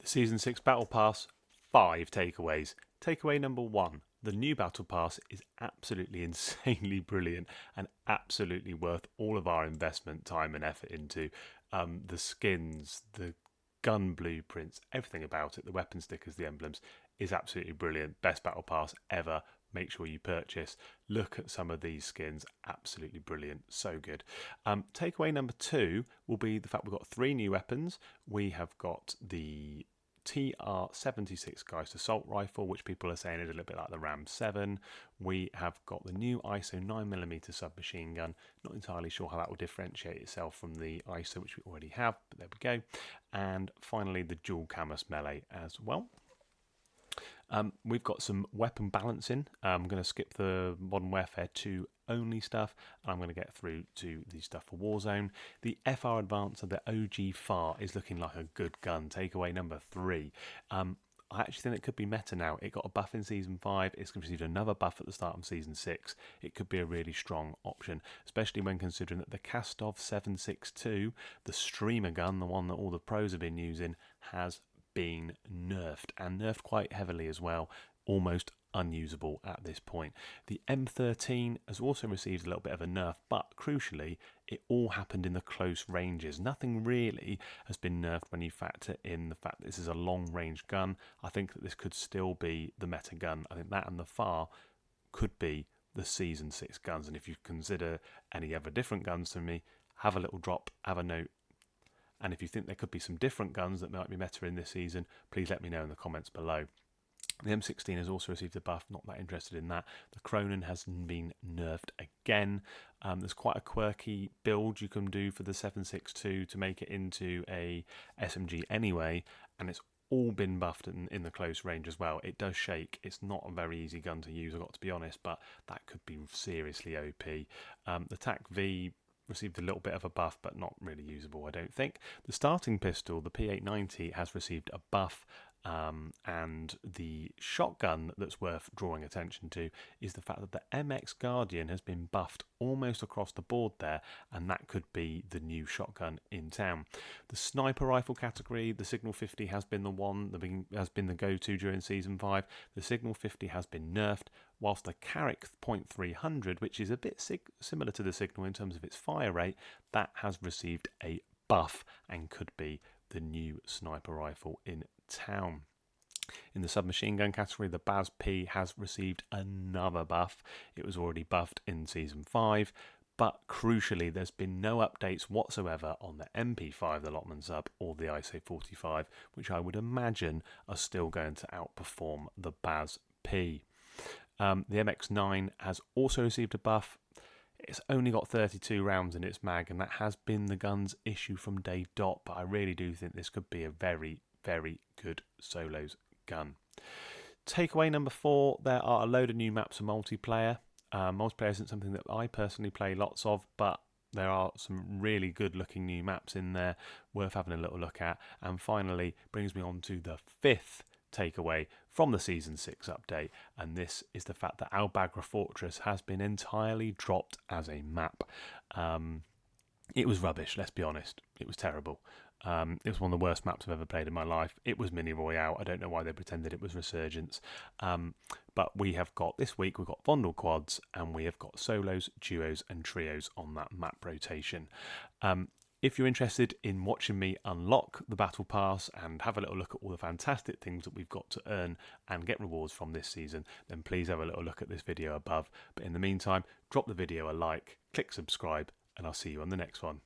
The Season 6 Battle Pass, 5 takeaways. Takeaway number 1. The new Battle Pass is absolutely insanely brilliant and absolutely worth all of our investment, time and effort into. The skins, the gun blueprints, everything about it, the weapon stickers, the emblems, is absolutely brilliant. Best Battle Pass ever. Make sure you purchase. Look at some of these skins, absolutely brilliant, so good. Takeaway number 2 will be the fact we've got 3 new weapons. We have got the TR-76 Geist Assault Rifle, which people are saying is a little bit like the Ram 7. We have got the new ISO 9mm submachine gun. Not entirely sure how that will differentiate itself from the ISO, which we already have, but there we go. And finally, the dual camus melee as well. We've got some weapon balancing. I'm going to skip the Modern Warfare 2 only stuff, and I'm going to get through to the stuff for Warzone. The FR Advance of the OG FAR is looking like a good gun. Takeaway number 3. I actually think it could be meta now. It got a buff in Season 5. It's received another buff at the start of Season 6. It could be a really strong option, especially when considering that the Kastov 762, the streamer gun, the one that all the pros have been using, has been nerfed, and nerfed quite heavily as well, almost unusable at this point. The M13 has also received a little bit of a nerf, but crucially it all happened in the close ranges. Nothing really has been nerfed when you factor in the fact that this is a long range gun. I think that this could still be the meta gun. I think that and the FAR could be the Season 6 guns, and if you consider any other different guns to me, have a little drop, have a note. And if you think there could be some different guns that might be meta in this season, please let me know in the comments below. The M16 has also received a buff, not that interested in that. The Cronen has been nerfed again. There's quite a quirky build you can do for the 762 to make it into a SMG anyway, and it's all been buffed in the close range as well. It does shake. It's not a very easy gun to use, I've got to be honest, but that could be seriously OP. The TAC V received a little bit of a buff, but not really usable, I don't think. The starting pistol, the P890, has received a buff, and the shotgun that's worth drawing attention to is the fact that the MX Guardian has been buffed almost across the board there, and that could be the new shotgun in town. The sniper rifle category, the Signal 50 has been the one that has been the go-to during Season 5. The Signal 50 has been nerfed, whilst the Carrack .300, which is a bit similar to the Signal in terms of its fire rate, that has received a buff and could be the new sniper rifle in town. In the submachine gun category, the Baz P has received another buff. It was already buffed in Season 5, but crucially there's been no updates whatsoever on the MP5, the Lotman sub, or the ISO 45, which I would imagine are still going to outperform the Baz P. The MX9 has also received a buff. It's only got 32 rounds in its mag, and that has been the gun's issue from day dot, but I really do think this could be a very, very good solos gun. Takeaway number 4, there are a load of new maps for multiplayer. Multiplayer isn't something that I personally play lots of, but there are some really good looking new maps in there worth having a little look at. And finally, brings me on to the 5th takeaway from the Season 6 update, and this is the fact that Al Bagra Fortress has been entirely dropped as a map. It was rubbish, let's be honest. It was terrible. It was one of the worst maps I've ever played in my life. It was Mini Royale. I don't know why they pretended it was Resurgence. But we have got, this week, we've got Vondel quads, and we have got solos, duos and trios on that map rotation. If you're interested in watching me unlock the Battle Pass and have a little look at all the fantastic things that we've got to earn and get rewards from this season, then please have a little look at this video above. But in the meantime, drop the video a like, click subscribe, and I'll see you on the next one.